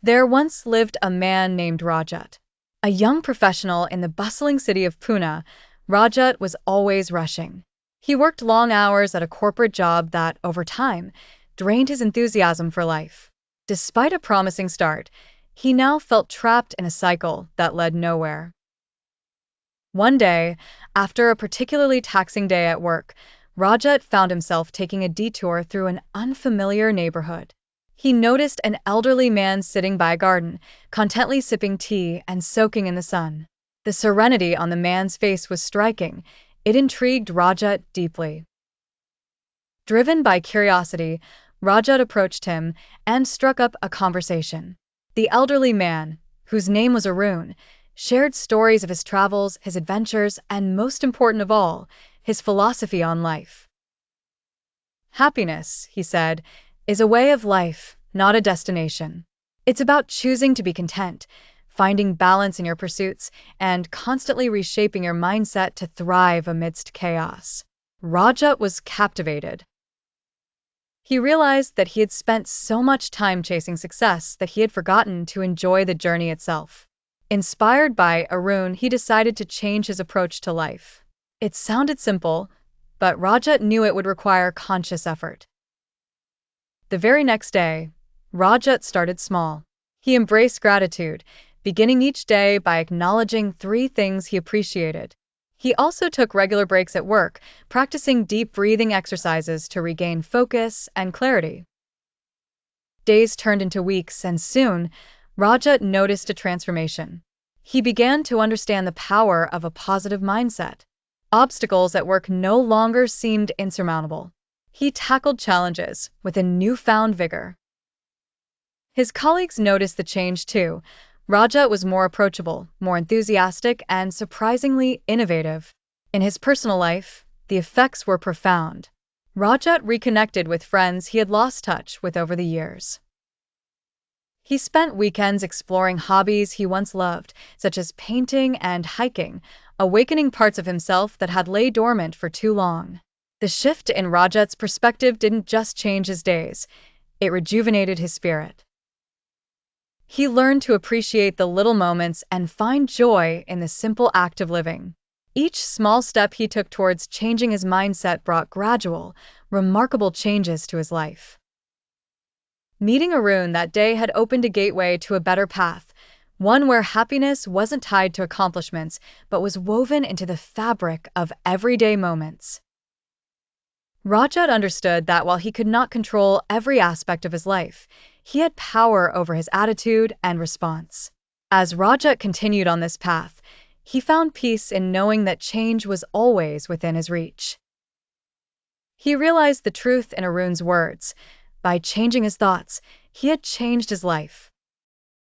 There once lived a man named Rajat. A young professional in the bustling city of Pune, Rajat was always rushing. He worked long hours at a corporate job that, over time, drained his enthusiasm for life. Despite a promising start, he now felt trapped in a cycle that led nowhere. One day, after a particularly taxing day at work, Rajat found himself taking a detour through an unfamiliar neighborhood. He noticed an elderly man sitting by a garden, contently sipping tea and soaking in the sun. The serenity on the man's face was striking. It intrigued Rajat deeply. Driven by curiosity, Rajat approached him and struck up a conversation. The elderly man, whose name was Arun, shared stories of his travels, his adventures, and most important of all, his philosophy on life. Happiness, he said, is a way of life, not a destination. It's about choosing to be content, finding balance in your pursuits, and constantly reshaping your mindset to thrive amidst chaos. Rajat was captivated. He realized that he had spent so much time chasing success that he had forgotten to enjoy the journey itself. Inspired by Arun, he decided to change his approach to life. It sounded simple, but Rajat knew it would require conscious effort. The very next day, Rajat started small. He embraced gratitude, beginning each day by acknowledging 3 things he appreciated. He also took regular breaks at work, practicing deep breathing exercises to regain focus and clarity. Days turned into weeks, and soon, Rajat noticed a transformation. He began to understand the power of a positive mindset. Obstacles at work no longer seemed insurmountable. He tackled challenges with a newfound vigor. His colleagues noticed the change too. Rajat was more approachable, more enthusiastic, and surprisingly innovative. In his personal life, the effects were profound. Rajat reconnected with friends he had lost touch with over the years. He spent weekends exploring hobbies he once loved, such as painting and hiking, awakening parts of himself that had lain dormant for too long. The shift in Rajat's perspective didn't just change his days, it rejuvenated his spirit. He learned to appreciate the little moments and find joy in the simple act of living. Each small step he took towards changing his mindset brought gradual, remarkable changes to his life. Meeting Arun that day had opened a gateway to a better path, one where happiness wasn't tied to accomplishments but was woven into the fabric of everyday moments. Rajat understood that while he could not control every aspect of his life, he had power over his attitude and response. As Rajat continued on this path, he found peace in knowing that change was always within his reach. He realized the truth in Arun's words. By changing his thoughts, he had changed his life.